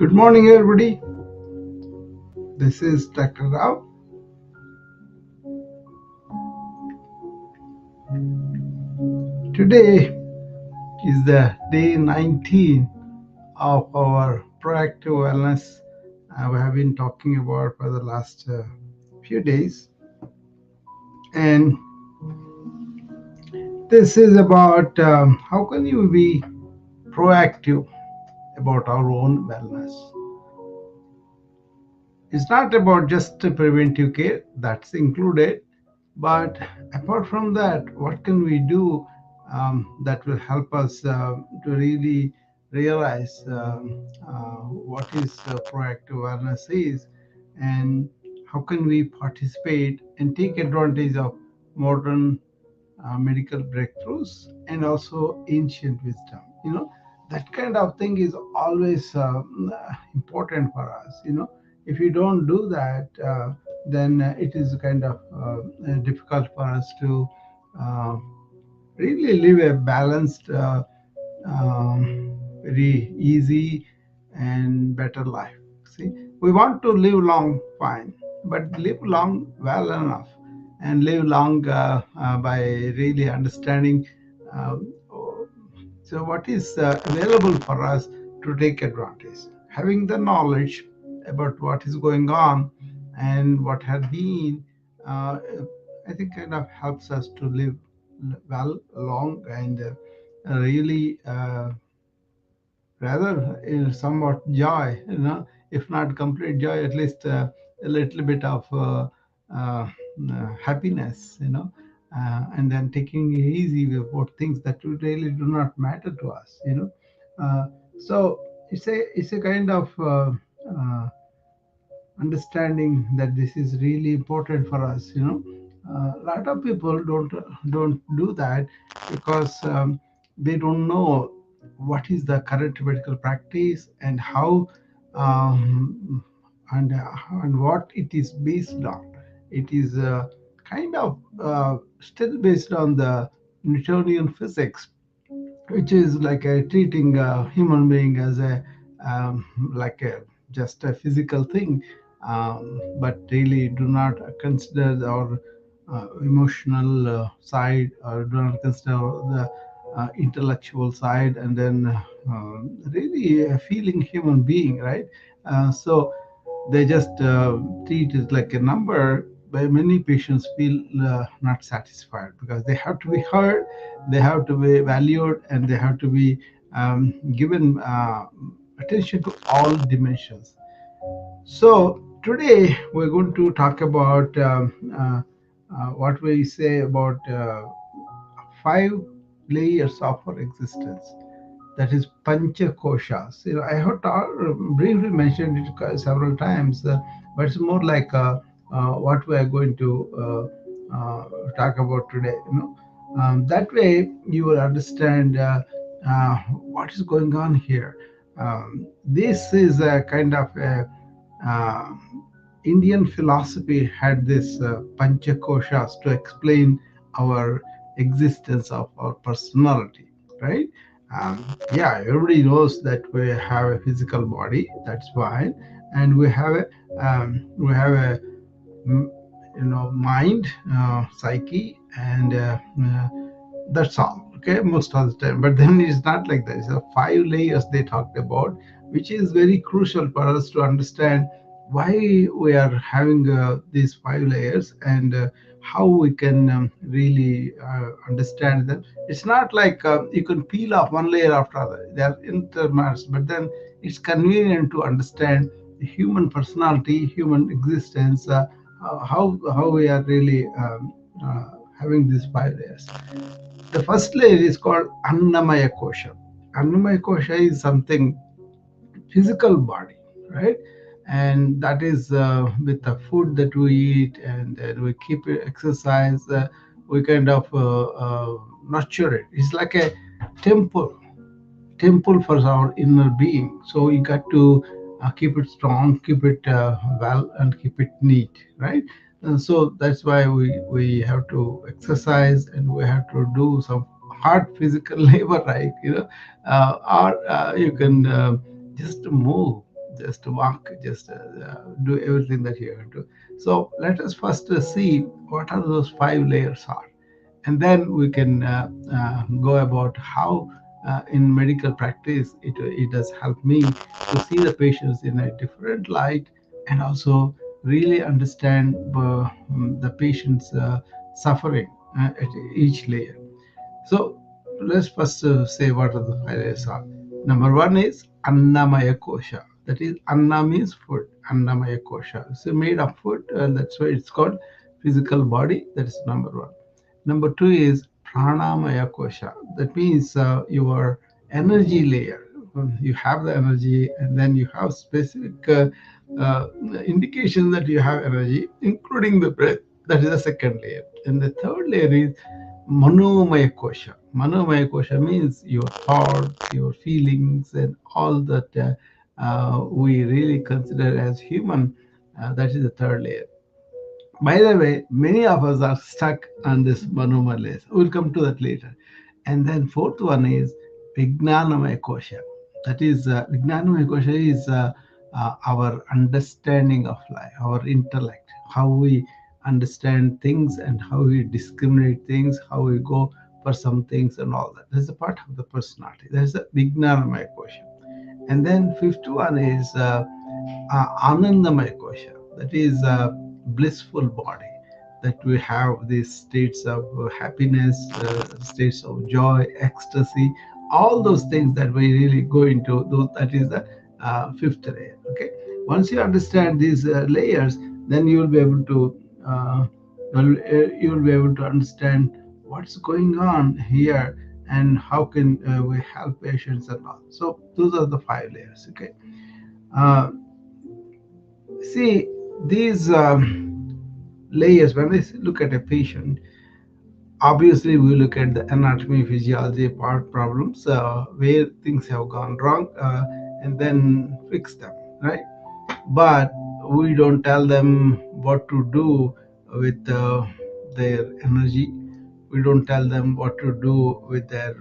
Good morning, everybody. This is Dr. Rao. Today is the day 19 of our proactive wellness we have been talking about for the last few days. And this is about how can you be proactive about our own wellness. It's not about just preventive care, that's included. But apart from that, what can we do that will help us to really realize what is proactive awareness is, and how can we participate and take advantage of modern medical breakthroughs and also ancient wisdom. That kind of thing is always important for us. If you don't do that, then it is kind of difficult for us to uh, really live a balanced, very easy and better life. See, we want to live long, fine, but live long well enough, and live long by really understanding. Um, so, what is available for us to take advantage? Having the knowledge about what is going on and what had been, uh, I think, kind of helps us to live well, long, and really rather in somewhat joy, if not complete joy, at least a little bit of happiness, and then taking it easy about things that really do not matter to us. So it's a kind of understanding that this is really important for us. A lot of people don't do that because they don't know what is the current medical practice and how um, and what it is based on. It is kind of still based on the Newtonian physics, which is like treating a human being as a like a just a physical thing, but really do not consider our emotional side, or do not consider the intellectual side, and then really a feeling human being, right? So they just treat it like a number. But many patients feel not satisfied because they have to be heard, they have to be valued, and they have to be given attention to all dimensions. So today we're going to talk about what we say about 5 layers of our existence. That is Pancha koshas. I have briefly mentioned it several times, but it's more like what we are going to talk about today. That way you will understand what is going on here. This is a kind of a uh, Indian philosophy had this Pancha koshas to explain our existence of our personality, right? Yeah, everybody knows that we have a physical body. That's fine, and we have a mind, psyche, and that's all. Okay, most of the time. But then it's not like that. It's the 5 layers they talked about, which is very crucial for us to understand why we are having these 5 layers, and how we can really understand them. It's not like you can peel off one layer after other. They are intermixed, but then it's convenient to understand the human personality, human existence, how we are really having these 5 layers. The first layer is called Annamaya Kosha. Annamaya Kosha is something physical body, right? And that is with the food that we eat, and we keep it exercise, we kind of nurture it. It's like a temple, temple for our inner being. So you got to keep it strong, keep it well, and keep it neat, right? So that's why we have to exercise, and we have to do some hard physical labor, right? Or you can just move. just walk, just do everything that you have to. So let us first see what are those five layers are, and then we can go about how in medical practice it does help me to see the patients in a different light, and also really understand the patient's suffering at each layer. So let's first say what are the five layers are. Number one is Annamaya Kosha. That is, Anna means food. Annamaya Kosha. So made of food. That's why it's called physical body. That is number one. Number two is Pranamaya Kosha. That means your energy layer. You have the energy, and then you have specific uh, indication that you have energy, including the breath. That is the second layer. And the third layer is Manomaya Kosha. Manomaya Kosha means your thoughts, your feelings, and all that we really consider as human. That is the third layer. By the way, many of us are stuck on this Manomaya. We'll come to that later. And then fourth one is Vijnanamaya Kosha. That is, Vijnanamaya Kosha is our understanding of life, our intellect, how we understand things and how we discriminate things, how we go for some things and all that. That's a part of the personality. That's the Vijnanamaya Kosha. And then fifth one is Anandamaya Kosha. That is a blissful body. That we have these states of happiness, states of joy, ecstasy, all those things that we really go into. Those, that is the fifth layer. Okay. Once you understand these layers, then you will be able to you will be able to understand what's going on here and how can we help patients and all. So those are the five layers. Okay. Uh, See, these layers, when we look at a patient, obviously we look at the anatomy, physiology, part problems, where things have gone wrong, and then fix them, right? But we don't tell them what to do with their energy. We don't tell them what to do with their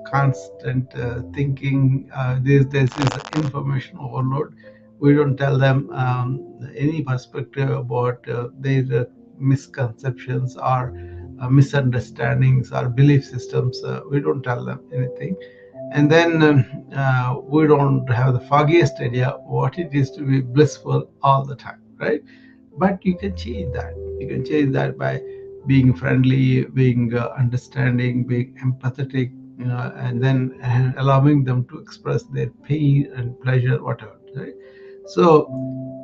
constant thinking. This is information overload. We don't tell them any perspective about their misconceptions or misunderstandings or belief systems. We don't tell them anything, and then we don't have the foggiest idea what it is to be blissful all the time, right? But you can change that. You can change that by being friendly, being understanding, being empathetic, and then allowing them to express their pain and pleasure, whatever, right? So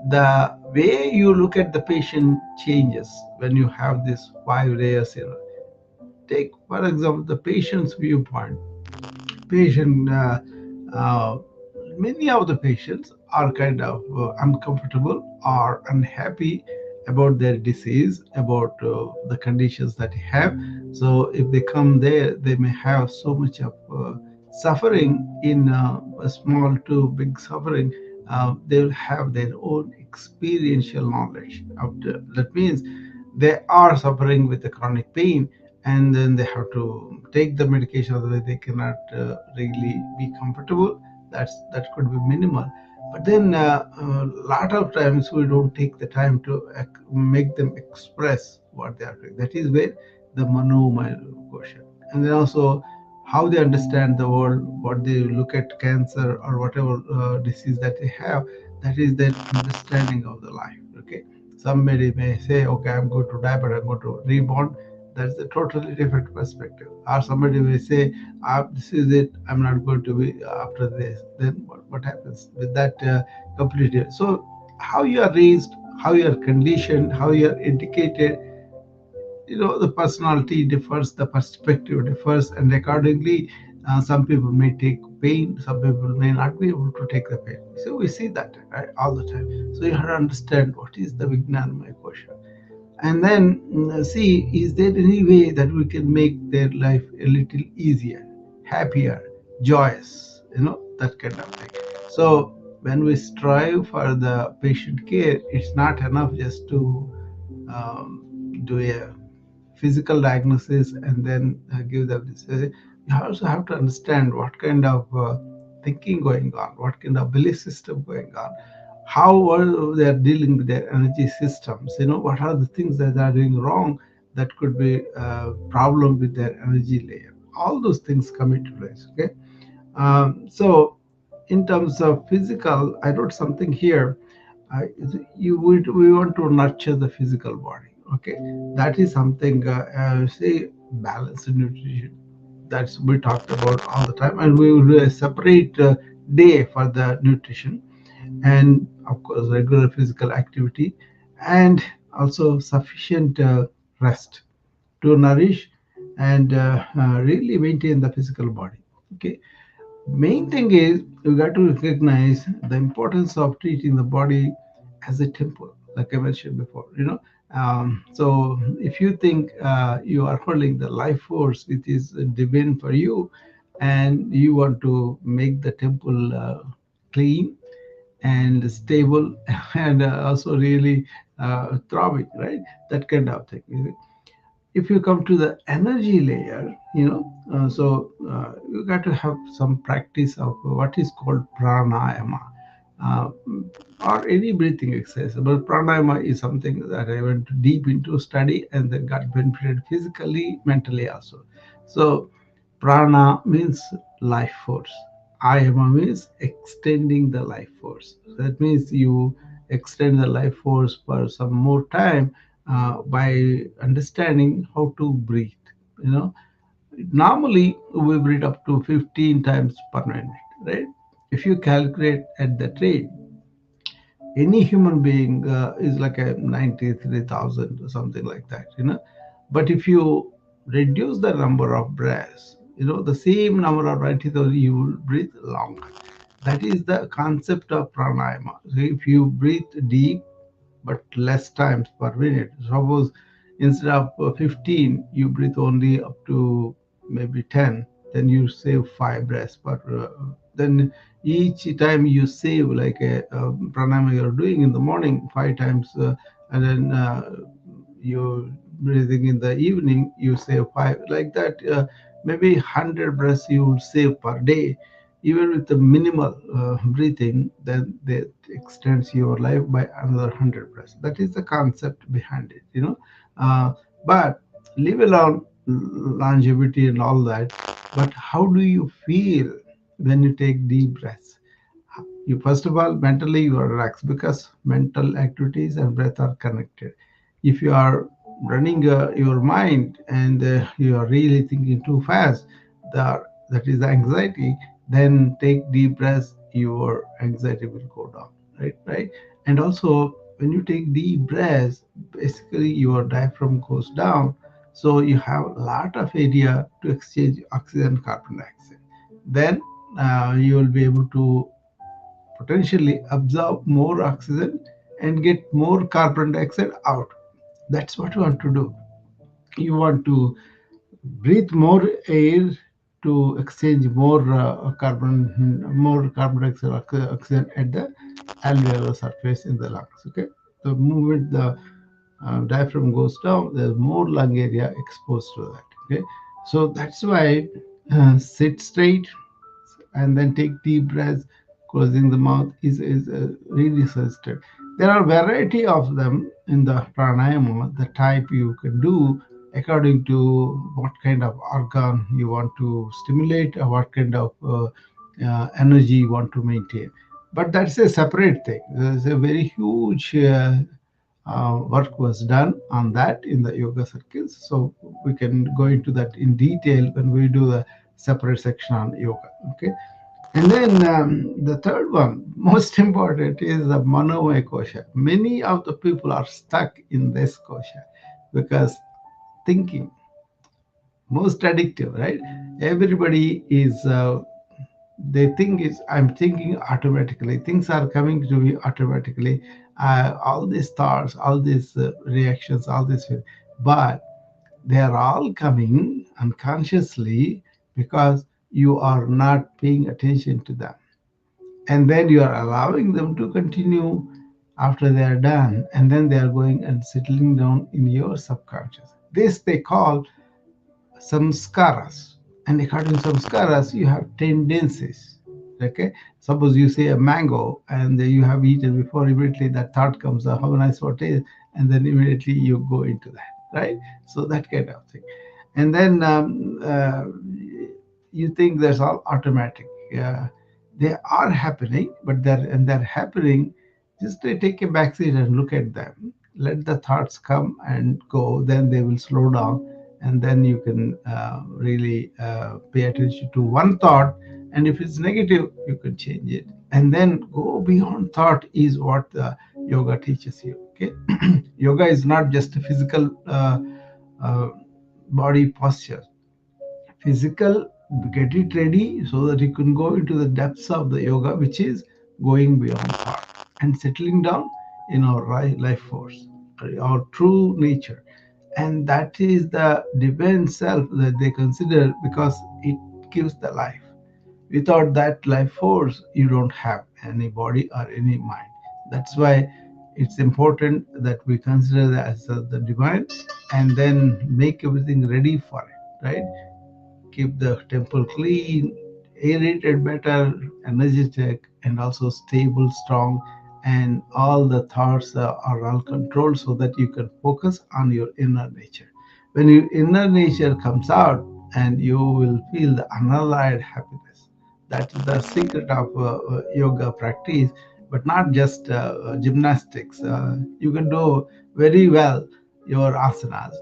the way you look at the patient changes when you have these five layers. Take for example the patient's viewpoint. Patient uh, Many of the patients are kind of uncomfortable or unhappy about their disease, about the conditions that they have. So if they come there, they may have so much of suffering in a small to big suffering. They will have their own experiential knowledge of that means they are suffering with the chronic pain, and then they have to take the medication, otherwise they cannot really be comfortable. That could be minimal. But then a lot of times we don't take the time to make them express what they are doing. That is where the manomaya question. And then also how they understand the world, what they look at cancer or whatever disease that they have. That is their understanding of the life. Okay. Somebody may say, okay, I'm going to die, but I'm going to reborn. That's a totally different perspective. Or somebody may say, this is it, I'm not going to be after this. Then what happens with that completely? So, how you are raised, how you are conditioned, how you are educated, the personality differs, the perspective differs, and accordingly, some people may take pain, some people may not be able to take the pain. So, we see that, right, all the time. So, you have to understand what is the Vijnanamaya question, and then see, is there any way that we can make their life a little easier, happier, joyous, that kind of thing. So when we strive for the patient care, it's not enough just to do a physical diagnosis and then give them this. You also have to understand what kind of thinking going on, what kind of belief system going on, how are they are dealing with their energy systems, what are the things that they are doing wrong that could be a problem with their energy layer. All those things come into place. Okay. So in terms of physical, I wrote something here. uh, we want to nurture the physical body. Okay, that is something, say, balanced nutrition. That's we talked about all the time, and we will do a separate day for the nutrition, and of course regular physical activity, and also sufficient rest to nourish and really maintain the physical body. Okay, main thing is you got to recognize the importance of treating the body as a temple, like I mentioned before. So if you think you are holding the life force which is divine for you, and you want to make the temple clean and stable and also really throbbing, right? That kind of thing. If you come to the energy layer, you got to have some practice of what is called pranayama, uh, or any breathing exercise. But pranayama is something that I went deep into study and then got benefited physically, mentally also. So prana means life force. Ayama means extending the life force. That means you extend the life force for some more time by understanding how to breathe. You know, Normally we breathe up to 15 times per minute, right? If you calculate at that rate, any human being is like a 93,000 or something like that. But if you reduce the number of breaths, the same number of 90,000, you will breathe longer. That is the concept of pranayama. So if you breathe deep but less times per minute. Suppose instead of 15, you breathe only up to maybe 10, then you save 5 breaths. But then each time you save, like a pranayama you're doing in the morning 5 times, and then you breathing in the evening, you save 5, like that. Maybe 100 breaths you will save per day. Even with the minimal breathing, then that extends your life by another 100%. That is the concept behind it. Uh, but leave alone longevity and all that. But how do you feel when you take deep breaths? You first of all, mentally you are relaxed, because mental activities and breath are connected. If you are running your mind and you are really thinking too fast, that is the anxiety. Then take deep breaths, your anxiety will go down, right. And also, when you take deep breaths, basically your diaphragm goes down, so you have a lot of area to exchange oxygen, carbon dioxide. Then you will be able to potentially absorb more oxygen and get more carbon dioxide out. That's what you want to do. You want to breathe more air to exchange more carbon dioxide, oxygen at the alveolar surface in the lungs. Okay, the moment the diaphragm goes down, there's more lung area exposed to that. Okay, so that's why sit straight and then take deep breaths. Closing the mouth is really suggested. There are variety of them in the pranayama, the type you can do according to what kind of organ you want to stimulate, or what kind of energy you want to maintain. But that's a separate thing. There's a very huge work was done on that in the yoga circles. So we can go into that in detail when we do the separate section on yoga. Okay. And then the third one, most important, is the Manomaya kosha. Many of the people are stuck in this kosha because thinking, most addictive, right? Everybody is, they think is, I'm thinking automatically. Things are coming to me automatically. All these thoughts, all these reactions, all this, but they are all coming unconsciously because you are not paying attention to them, and then you are allowing them to continue after they are done, and then they are going and settling down in your subconscious. This they call samskaras, and according to samskaras you have tendencies. Okay, suppose you say a mango and you have eaten before, immediately that thought comes, how nice what is, and then immediately you go into that, right? So that kind of thing. And then you think that's all automatic. They are happening, but they're happening. Just take a back seat and look at them. Let the thoughts come and go. Then they will slow down, and then you can really pay attention to one thought. And if it's negative, you can change it. And then go beyond thought is what the yoga teaches you. Okay, yoga is not just a physical uh, body posture. Physical, get it ready so that you can go into the depths of the yoga, which is going beyond thought and settling down in our life force, our true nature. And that is the divine self that they consider, because it gives the life. Without that life force, you don't have any body or any mind. That's why it's important that we consider that as the divine, and then make everything ready for it, right? Keep the temple clean, aerated better, energetic, and also stable, strong, and all the thoughts are all controlled so that you can focus on your inner nature. When your inner nature comes out, and you will feel the unalloyed happiness. That is the secret of yoga practice, but not just gymnastics. You can do very well your asanas.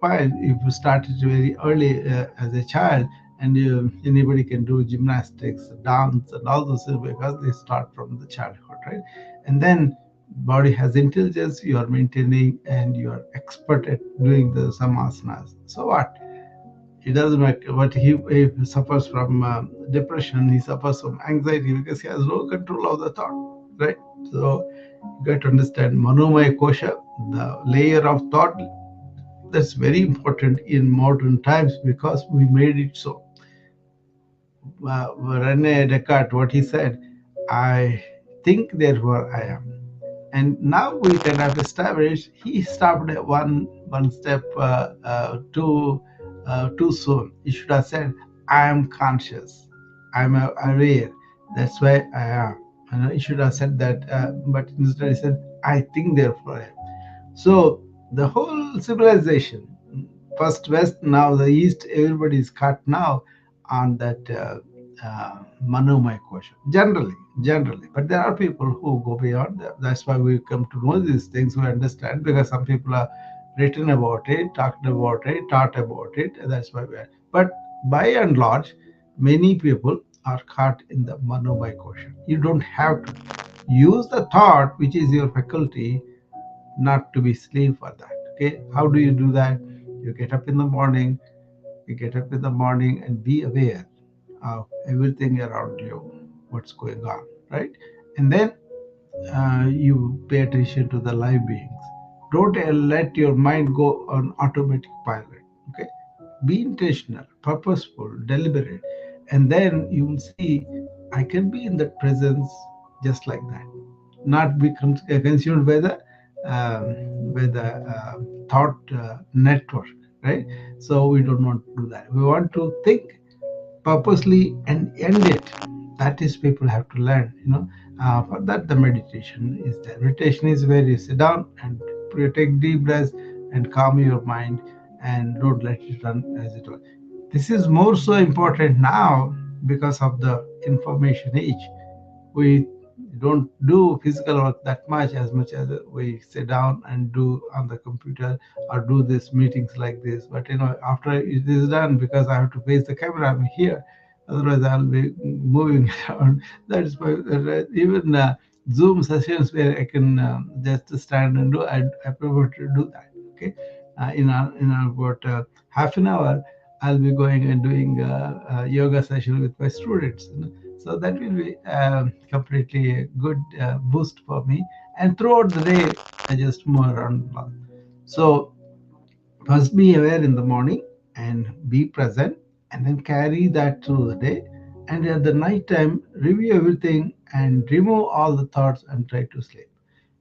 Fine, if you started very early as a child, and anybody can do gymnastics, dance, and all those things because they start from the childhood, right? And then body has intelligence, you are maintaining, and you are expert at doing the some asanas. So what? It doesn't matter. But he suffers from depression, he suffers from anxiety because he has no control of the thought, right? So you got to understand manomaya kosha, the layer of thought. That's very important in modern times because we made it so. Rene Descartes, what he said, I think, therefore I am. And now we kind of establish he stopped at one step too soon. He should have said, I am conscious, I'm aware. That's why I am. And he should have said that, but instead he said, I think, therefore I am. So the whole civilization, first West, now the East, everybody is caught now on that Manomaya question. Generally, but there are people who go beyond that. That's why we come to know these things. We understand because some people are written about it, talked about it, taught about it. And that's why we are. But by and large, many people are caught in the Manomaya question. You don't have to use the thought, which is your faculty, not to be slave for that. Okay, how do you do that? You get up in the morning, and be aware of everything around you, what's going on, right? And then you pay attention to the live beings. Don't let your mind go on automatic pilot. Okay, be intentional, purposeful, deliberate, and then you will see I can be in that presence just like that, not be consumed by the thought network, right? So we don't want to do that. We want to think purposely and end it. That is, people have to learn. For that, the meditation is there. Meditation is where you sit down and you take deep breaths and calm your mind and don't let it run as it was. This is more so important now because of the information age. We don't do physical work that much as we sit down and do on the computer or do these meetings like this. But after it is done, because I have to face the camera, I'm here. Otherwise, I'll be moving around. That is why even Zoom sessions where I can just stand and do. I prefer to do that. Okay, in about half an hour, I'll be going and doing a yoga session with my students. So that will be completely a good boost for me. And throughout the day, I just move around. So first be aware in the morning and be present, and then carry that through the day. And at the night time, review everything and remove all the thoughts and try to sleep.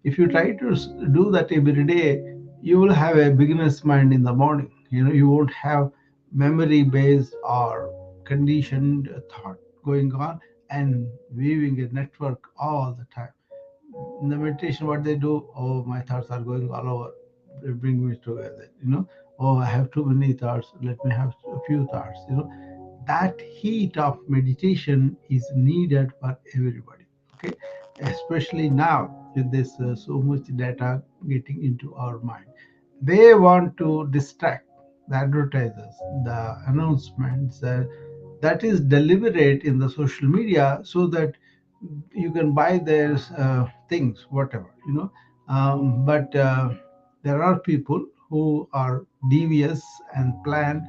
If you try to do that every day, you will have a beginner's mind in the morning. You won't have memory based or conditioned thought going on, and weaving a network all the time. In the meditation, what they do, oh, my thoughts are going all over, they bring me together, oh, I have too many thoughts, let me have a few thoughts, that heat of meditation is needed for everybody, okay, especially now with this so much data getting into our mind. They want to distract the advertisers, the announcements, that is deliberate in the social media, so that you can buy their things, whatever, but there are people who are devious and plan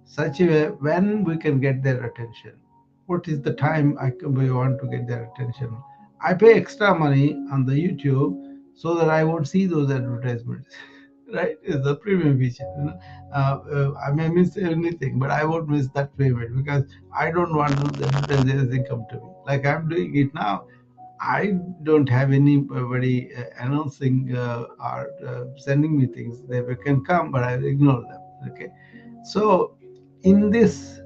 such a way when we can get their attention. What is the time we want to get their attention? I pay extra money on the YouTube so that I won't see those advertisements. Right? It's the premium feature. I may miss anything, but I won't miss that payment because I don't want to advertise anything come to me. Like I'm doing it now. I don't have anybody announcing or sending me things. They can come, but I ignore them. Okay, so in this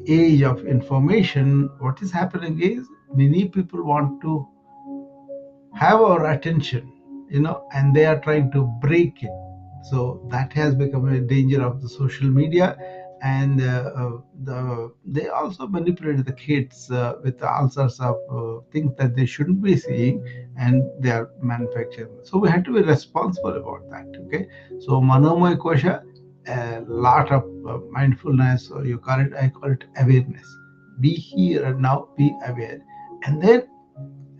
age of information, what is happening is many people want to have our attention, and they are trying to break it. So that has become a danger of the social media, and they also manipulate the kids with all sorts of things that they shouldn't be seeing, and they are manufacturing. So we have to be responsible about that. Okay, so Manomoy Kosha, a lot of mindfulness, or you call it, I call it awareness. Be here and now, be aware, and then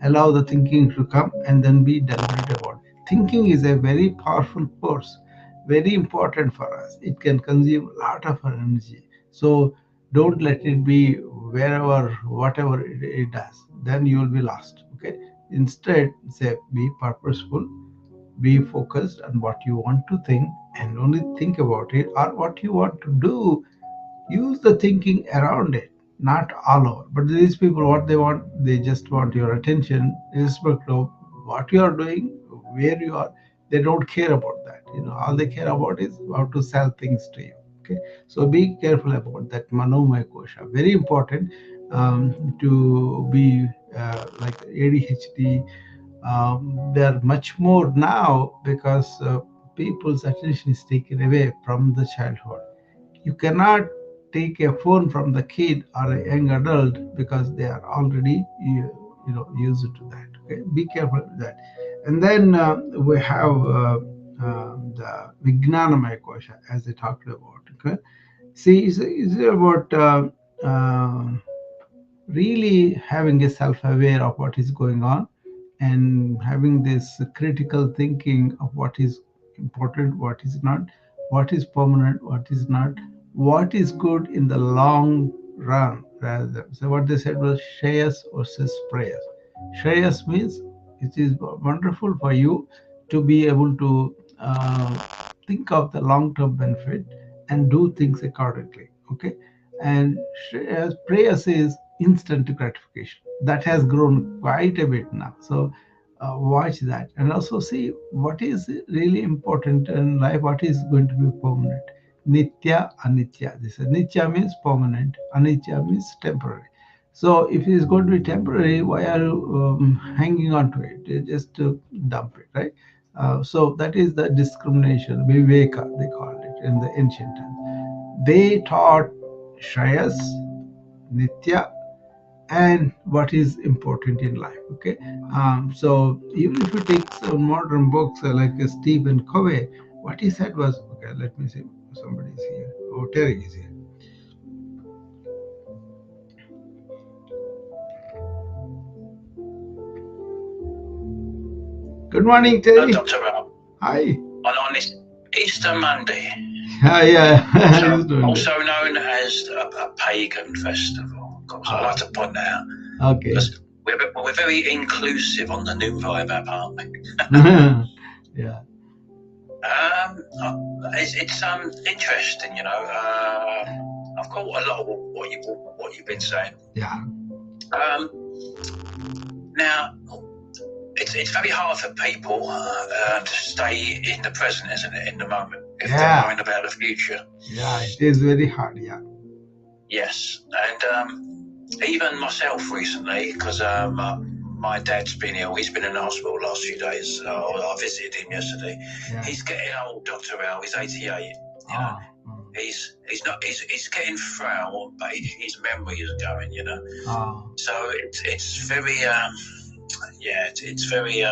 allow the thinking to come, and then be deliberate about it. Thinking is a very powerful force, very important for us. It can consume a lot of our energy. So don't let it be wherever, whatever it does. Then you will be lost. Okay. Instead, say be purposeful, be focused on what you want to think, and only think about it, or what you want to do. Use the thinking around it, not all over. But these people, what they want, they just want your attention, irrespective of what you are doing, where you are. They don't care about that. All they care about is how to sell things to you. Okay, so be careful about that. Manomaya kosha, very important, to be like ADHD. They're much more now because people's attention is taken away from the childhood. You cannot take a phone from the kid or a young adult because they are already used to that. Okay, be careful with that. And then we have the Vijnanamaya Kosha, as I talked about. Okay, see, it's about really having a self-aware of what is going on, and having this critical thinking of what is important, what is not, what is permanent, what is not, what is good in the long run. Rather than, so what they said was shreyas versus prayers. Shreyas means it is wonderful for you to be able to think of the long-term benefit and do things accordingly. Okay, and prayers is instant gratification. That has grown quite a bit now. So watch that, and also see what is really important in life, what is going to be permanent. Nitya, anitya. This is nitya means permanent, anitya means temporary. So if it is going to be temporary, why are you hanging on to it? You just dump it, right? So that is the discrimination, viveka they called it in the ancient times. They taught Shreyas, Nitya, and what is important in life. Okay, so even if you take some modern books like Stephen Covey, what he said was, okay, let me see, somebody is here. Oh, Terry is here. Good morning, Terry. Dr. Rao. Hi. On this Easter Monday, Yeah. also known as a pagan festival. Of course, I like to point that out. Okay. Because we're very inclusive on the New Vibe app, aren't we? Yeah. It's interesting, I've caught a lot of what you've been saying. Yeah. Now, it's very hard for people to stay in the present, isn't it, in the moment, if they're worrying about the future. Yeah, it is very hard. Yeah. Yes, and even myself recently, because my dad's been ill. He's been in the hospital the last few days. I visited him yesterday. Yeah. He's getting old, Dr. Al. He's 88. You know, he's getting frail, but his memory is going. You know, so it's very it's very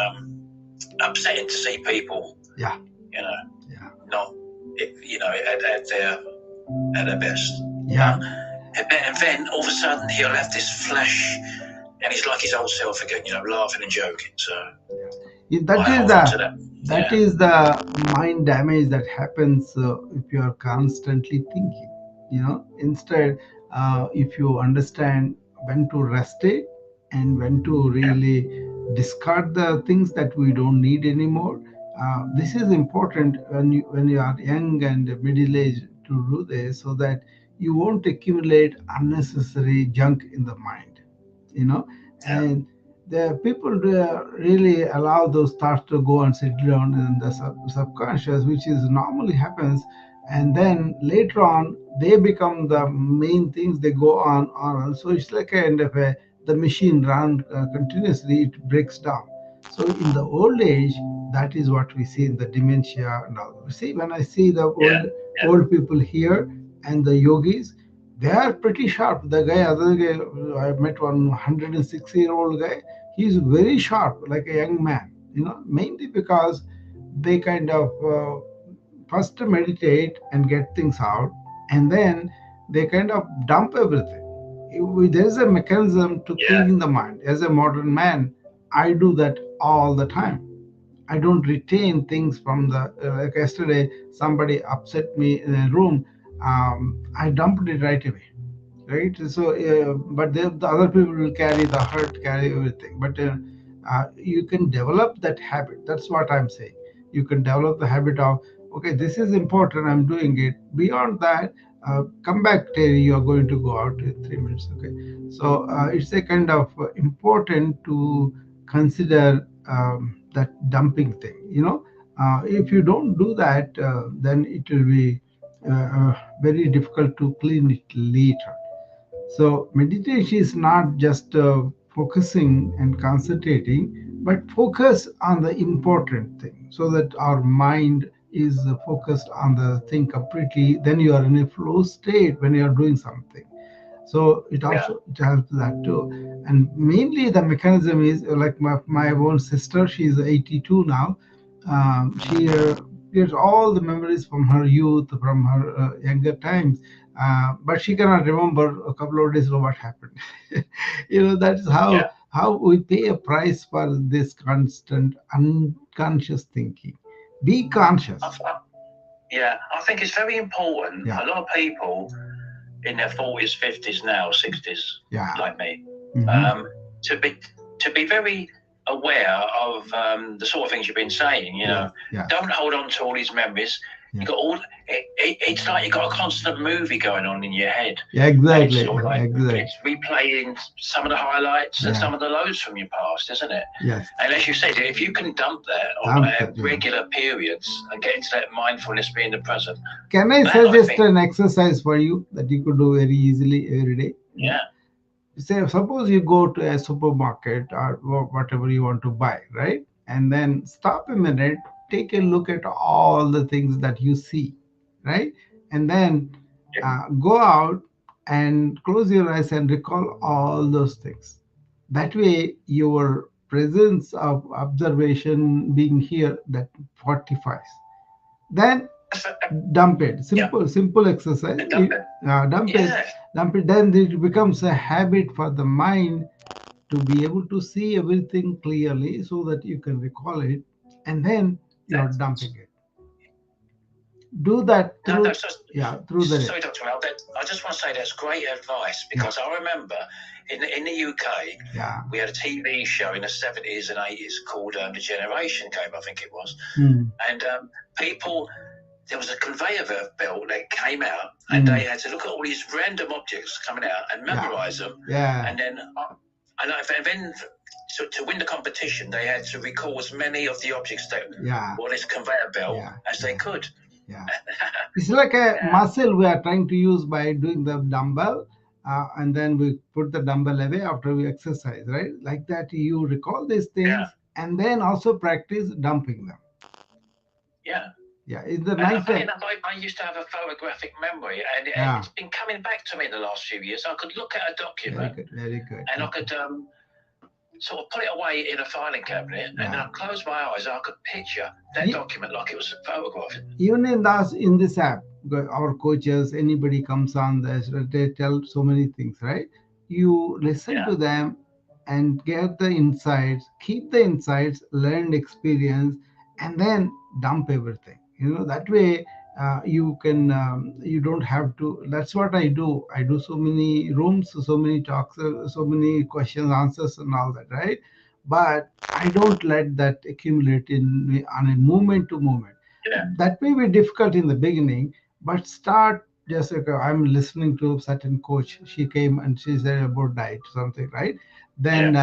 upsetting to see people. Yeah. You know. Yeah. Not at their best. Yeah. And then all of a sudden he'll have this flash, and he's like his old self again, laughing and joking. So that is the mind damage that happens if you are constantly thinking. Instead, if you understand when to rest it and when to really discard the things that we don't need anymore. This is important when you are young and middle aged to do this, so that you won't accumulate unnecessary junk in the mind. And the people really allow those thoughts to go and settle down in the subconscious, which is normally happens, and then later on they become the main things they go on. So it's like a kind of the machine run continuously, it breaks down. So in the old age, that is what we see in the dementia and all. See, when I see the old people here and the yogis, they are pretty sharp. The other guy, I met one 106-year-old guy. He's very sharp, like a young man. Mainly because they kind of first meditate and get things out, and then they kind of dump everything. There's a mechanism to clean the mind. As a modern man, I do that all the time. I don't retain things from the like yesterday somebody upset me in a room. I dumped it right away, right? So but the other people will carry the hurt, carry everything, but you can develop that habit. That's what I'm saying. You can develop the habit of, okay, this is important, I'm doing it. Beyond that, come back, Terry, you're going to go out in 3 minutes. Okay, so it's a kind of important to consider that dumping thing. If you don't do that, then it will be very difficult to clean it later. So meditation is not just focusing and concentrating, but focus on the important thing, so that our mind is focused on the thing completely. Then you are in a flow state when you are doing something. So it also it helps that too. And mainly the mechanism is like my own sister. She's 82 now. She gets all the memories from her youth, from her younger times, but she cannot remember a couple of days ago what happened. That is how we pay a price for this constant unconscious thinking. Be conscious. I think it's very important. A lot of people in their 40s, 50s now, 60s, like me, to be very aware of the sort of things you've been saying. Don't hold on to all these memories. You got all. It's like you got a constant movie going on in your head. Yeah, exactly. It's replaying some of the highlights and some of the lows from your past, isn't it? Yes. And as you said, if you can dump that on regular periods and get into that mindfulness, being the present. Can I suggest an exercise for you that you could do very easily every day? Yeah. Say, suppose you go to a supermarket or whatever you want to buy, right? And then stop a minute, take a look at all the things that you see, right? And then go out and close your eyes and recall all those things. That way, your presence of observation being here, that fortifies. Then dump it. Simple exercise. Dump it. Then it becomes a habit for the mind to be able to see everything clearly, so that you can recall it, and then you're dumping it. Do that through the day. Sorry, Dr. Al, I just want to say that's great advice, because I remember in the UK, we had a TV show in the 70s and 80s called The Generation Game, I think it was. And people, there was a conveyor belt that came out, and they had to look at all these random objects coming out and memorize them. And then to win the competition, they had to recall as many of the objects that were this conveyor belt as they could. It's like a muscle we are trying to use by doing the dumbbell. and then we put the dumbbell away after we exercise, right? Like that, you recall these things, and then also practice dumping them. Yeah. Yeah, it's the nice. Funny enough, I used to have a photographic memory, and it's been coming back to me the last few years. I could look at a document, very good, and I could sort of put it away in a filing cabinet, and then I close my eyes, I could picture that document like it was a photograph. Even in this app, our coaches, anybody comes on this, they tell so many things, right? You listen to them and get the insights, keep the insights, learned experience, and then dump everything. That way you can, you don't have to. That's what I do. I do so many rooms, so many talks, so many questions, answers, and all that, right? But I don't let that accumulate in me on a moment to moment. That may be difficult in the beginning, but start just like I'm listening to a certain coach. She came and she said about diet, something, right? Then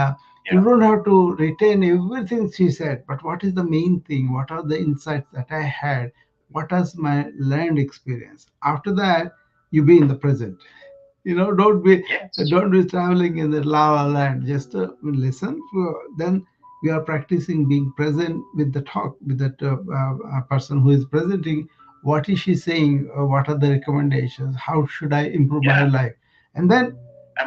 you don't have to retain everything she said, but what is the main thing? What are the insights that I had? What was my learned experience? After that, you be in the present. Don't be traveling in the lava land. Just listen. Then we are practicing being present with the talk with that person who is presenting. What is she saying? What are the recommendations? How should I improve my life? And then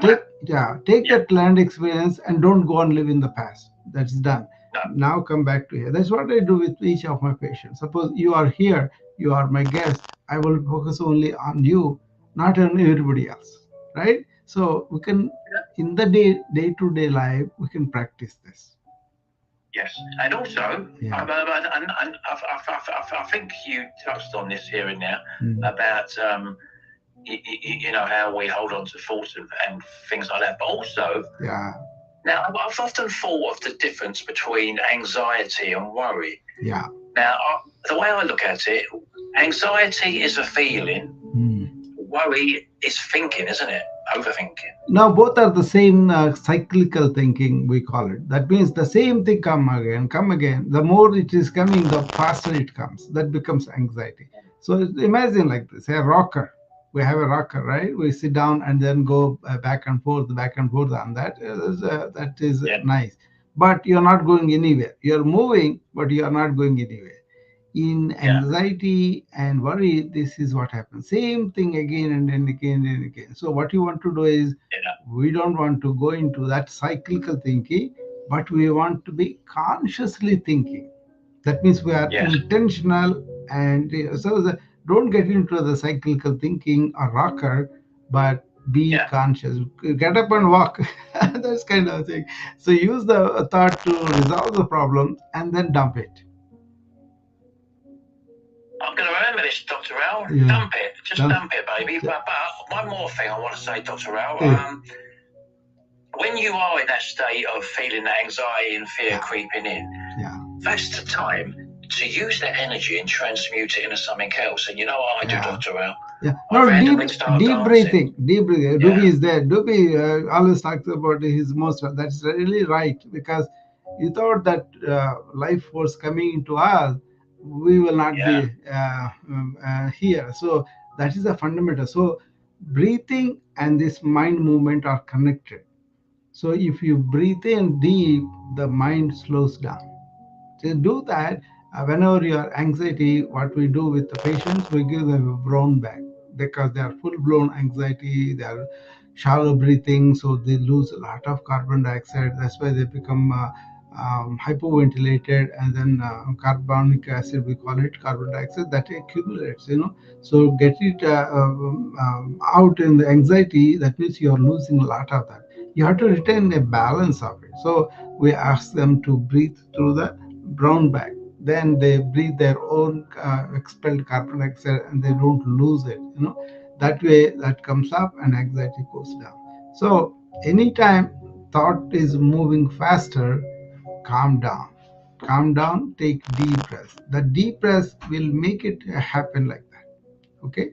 take that learned experience and don't go and live in the past. That's done. Now come back to here. That's what I do with each of my patients. Suppose you are here, you are my guest. I will focus only on you, not on everybody else, right? So we can, in the day-to-day life, we can practice this. Yes, and also, I think you touched on this here and there about how we hold on to thoughts and things like that. But also, now I've often thought of the difference between anxiety and worry. Yeah. Now, the way I look at it, anxiety is a feeling. Worry is thinking, isn't it? Overthinking. Now both are the same cyclical thinking, we call it. That means the same thing come again. The more it is coming, the faster it comes. That becomes anxiety. So imagine like this: a rocker. We have a rocker, right? We sit down and then go back and forth on that. That is nice. But you're not going anywhere. You're moving, but you are not going anywhere. In anxiety and worry, this is what happens. Same thing again and again and again. So what you want to do is, we don't want to go into that cyclical thinking, but we want to be consciously thinking. That means we are intentional, and don't get into the cyclical thinking or rocker, but be conscious. Get up and walk. That's kind of thing. So use the thought to resolve the problem and then dump it. I'm going to remember this, Dr. Rao. Dump it. Just dump it, baby. But one more thing I want to say, Dr. Rao. When you are in that state of feeling that anxiety and fear creeping in, that's the time to use that energy and transmute it into something else. And you know what I do, Dr. Rao? Deep breathing. Doobie is there. Doobie always talks about his most. That's really right, because you thought that life force coming into us, we will not be here. So that is the fundamental. So breathing and this mind movement are connected. So if you breathe in deep, the mind slows down. So do that. Whenever you are anxiety, what we do with the patients, we give them a brown bag, because they are full-blown anxiety, they are shallow breathing, so they lose a lot of carbon dioxide. That's why they become hypoventilated, and then carbonic acid, we call it carbon dioxide, that accumulates. So get it out in the anxiety. That means you are losing a lot of that. You have to retain a balance of it. So we ask them to breathe through the brown bag. Then they breathe their own expelled carbon dioxide, and they don't lose it. That way that comes up and anxiety goes down. So anytime thought is moving faster, calm down. Calm down, take deep breaths. The deep breaths will make it happen like that. Okay?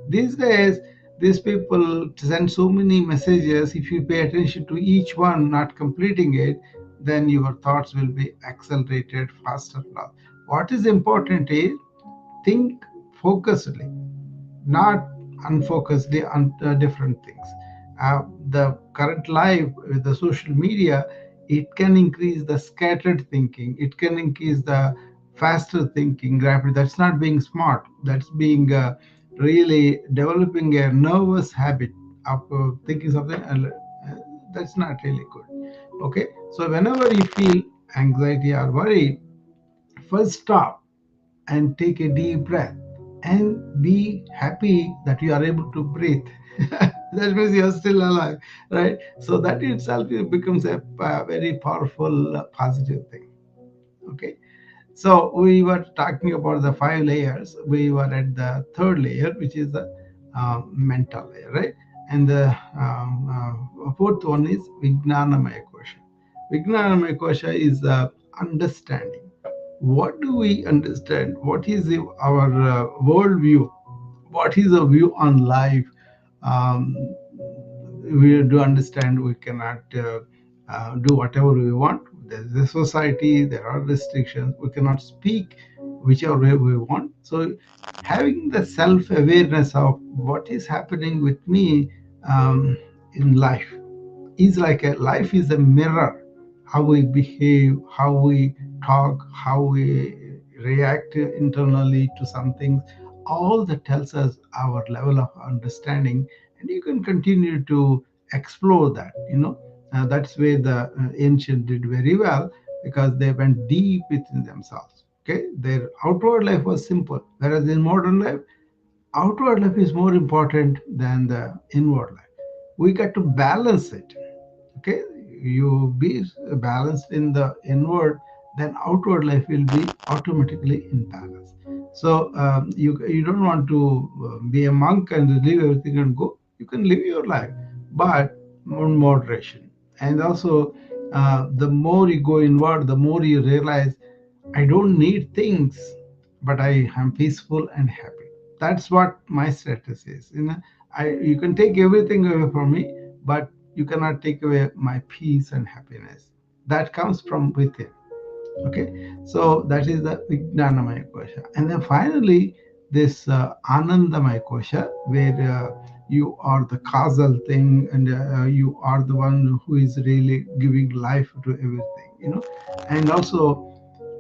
These days, these people send so many messages. If you pay attention to each one, not completing it, then your thoughts will be accelerated faster. Now, what is important is think focusedly, not unfocusedly on different things. The current life with the social media, it can increase the scattered thinking, it can increase the faster thinking rapid. That's not being smart, that's being really developing a nervous habit of thinking something, and that's not really good. Okay, so whenever you feel anxiety or worry, first stop and take a deep breath and be happy that you are able to breathe. That means you're still alive, right? So that itself becomes a very powerful positive thing. Okay, so we were talking about the 5 layers. We were at the third layer, which is the mental layer, right? And the fourth one is Vijnanamaya Kosha. Vijnanamaya Kosha is the understanding. What do we understand? What is our world view? What is the view on life? Um, we do understand we cannot do whatever we want. There's a society, there are restrictions, we cannot speak whichever way we want. So having the self-awareness of what is happening with me in life is like a life is a mirror. How we behave, how we talk, how we react internally to something, all that tells us our level of understanding, and you can continue to explore that. That's where the ancient did very well, because they went deep within themselves. Okay, their outward life was simple, whereas in modern life, outward life is more important than the inward life. We got to balance it. Okay, you be balanced in the inward, then outward life will be automatically in balance. So you don't want to be a monk and leave everything and go. You can live your life, but in moderation. And also, the more you go inward, the more you realize, I don't need things, but I am peaceful and happy. That's what my status is. You can take everything away from me, but you cannot take away my peace and happiness. That comes from within. Okay, so that is the Vijnanamaya Kosha. And then finally, this Anandamaya Kosha, where you are the causal thing, and you are the one who is really giving life to everything. And also,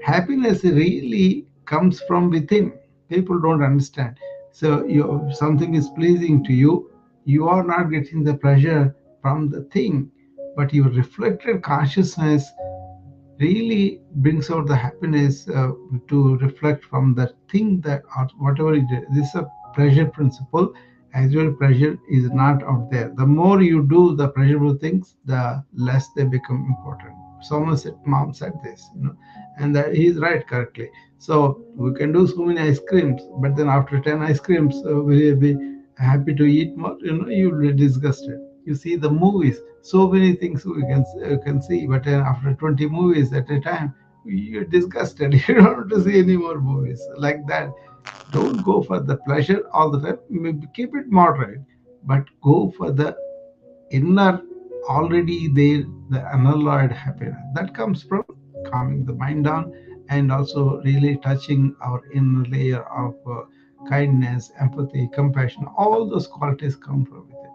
happiness really comes from within. People don't understand. So something is pleasing to you, you are not getting the pleasure from the thing, but your reflected consciousness really brings out the happiness to reflect from the thing that, or whatever it is. This is a pleasure principle. As well, pleasure is not out there. The more you do the pleasurable things, the less they become important. Someone said, mom said this, and that he is right correctly. So we can do so many ice creams, but then after 10 ice creams, will you be happy to eat more? You will be disgusted. You see the movies, so many things we can see, but then after 20 movies at a time, you're disgusted. You don't want to see any more movies like that. Don't go for the pleasure all the time. Maybe keep it moderate, but go for the inner, already there, the unalloyed happiness that comes from calming the mind down, and also really touching our inner layer of kindness, empathy, compassion. All those qualities come from within.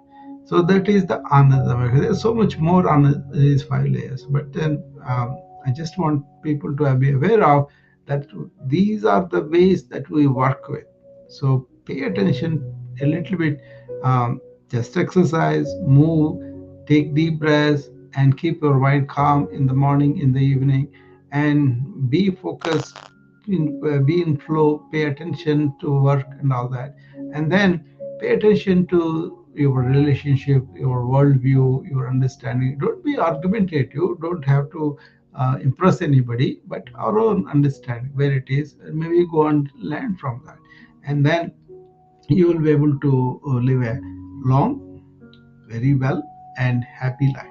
So that is the another. There's so much more on these 5 layers, but then I just want people to be aware of that these are the ways that we work with. So pay attention a little bit. Just exercise, move, take deep breaths, and keep your mind calm in the morning, in the evening, and be focused, be in flow, pay attention to work and all that. And then pay attention to your relationship, your worldview, your understanding. Don't be argumentative, don't have to impress anybody, but our own understanding where it is, and maybe go and learn from that. And then you will be able to live a long, very well, and happy life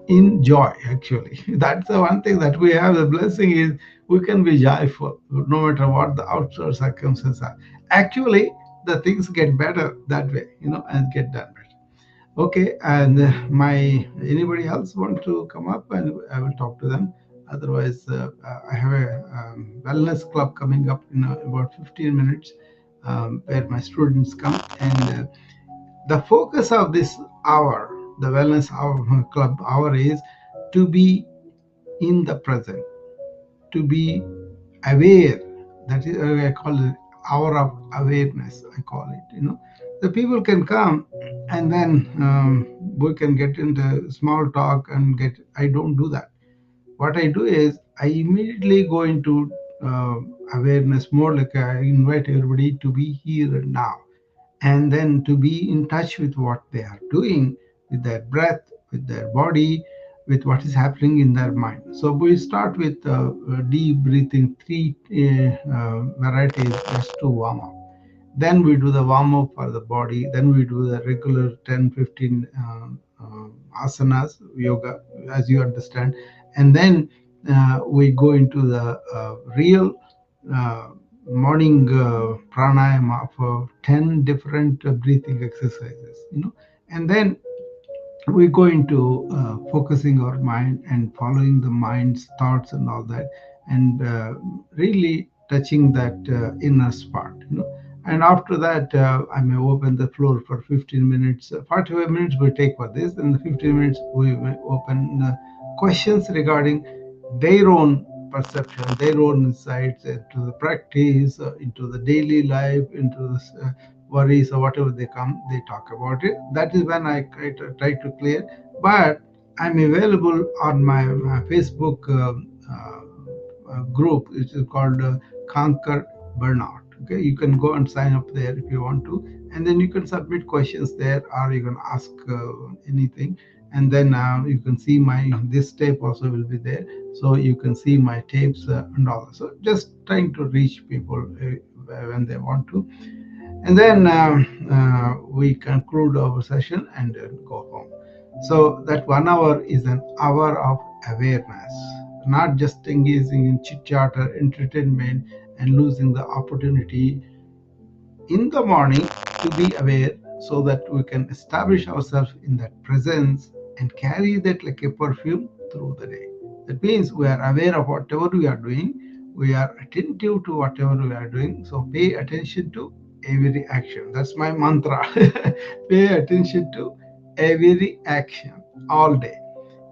in joy. Actually, that's the one thing that we have. The blessing is we can be joyful no matter what the outside circumstances are. Actually, the things get better that way, and get done better. Okay, and my anybody else want to come up, and I will talk to them. Otherwise, I have a wellness club coming up in about 15 minutes, where my students come, and The focus of this hour, the wellness hour, club hour, is to be in the present, to be aware. That is, I call it hour of awareness. I call it. The people can come, and then we can get into small talk and get. I don't do that. What I do is I immediately go into uh, awareness mode. Like I invite everybody to be here and now, and then to be in touch with what they are doing, with their breath, with their body, with what is happening in their mind. So we start with deep breathing, three varieties, just to warm up. Then we do the warm up for the body. Then we do the regular 10, 15 asanas, yoga, as you understand. And then we go into the real uh, morning pranayama for 10 different breathing exercises, and then we go into focusing our mind and following the mind's thoughts and all that, and really touching that inner spot, and after that I may open the floor for 15 minutes. 45 minutes we take for this, and the 15 minutes we may open questions regarding their own perception, their own insights into the practice, into the daily life, into the worries or whatever they come, they talk about it. That is when I try to clear. But I'm available on my Facebook group, which is called Conquer Burnout. Okay, you can go and sign up there if you want to, and then you can submit questions there, or you can ask anything, and then you can see my this tape also will be there, so you can see my tapes and all. So just trying to reach people when they want to, and then we conclude our session and go home. So that 1 hour is an hour of awareness, not just engaging in chit chat or entertainment and losing the opportunity in the morning to be aware, so that we can establish ourselves in that presence and carry that like a perfume through the day. That means we are aware of whatever we are doing, we are attentive to whatever we are doing. So pay attention to every action. That's my mantra. Pay attention to every action all day.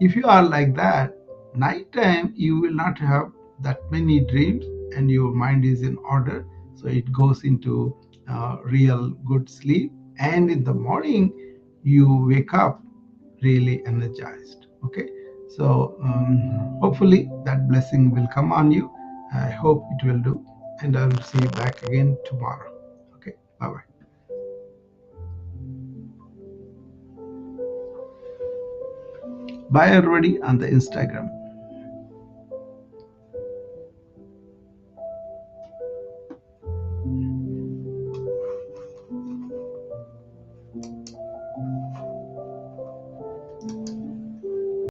If you are like that, nighttime you will not have that many dreams, and your mind is in order. So it goes into real good sleep, and in the morning you wake up really energized. Okay, so hopefully that blessing will come on you. I hope it will do, and I will see you back again tomorrow. Okay, bye bye. Bye everybody on the Instagram.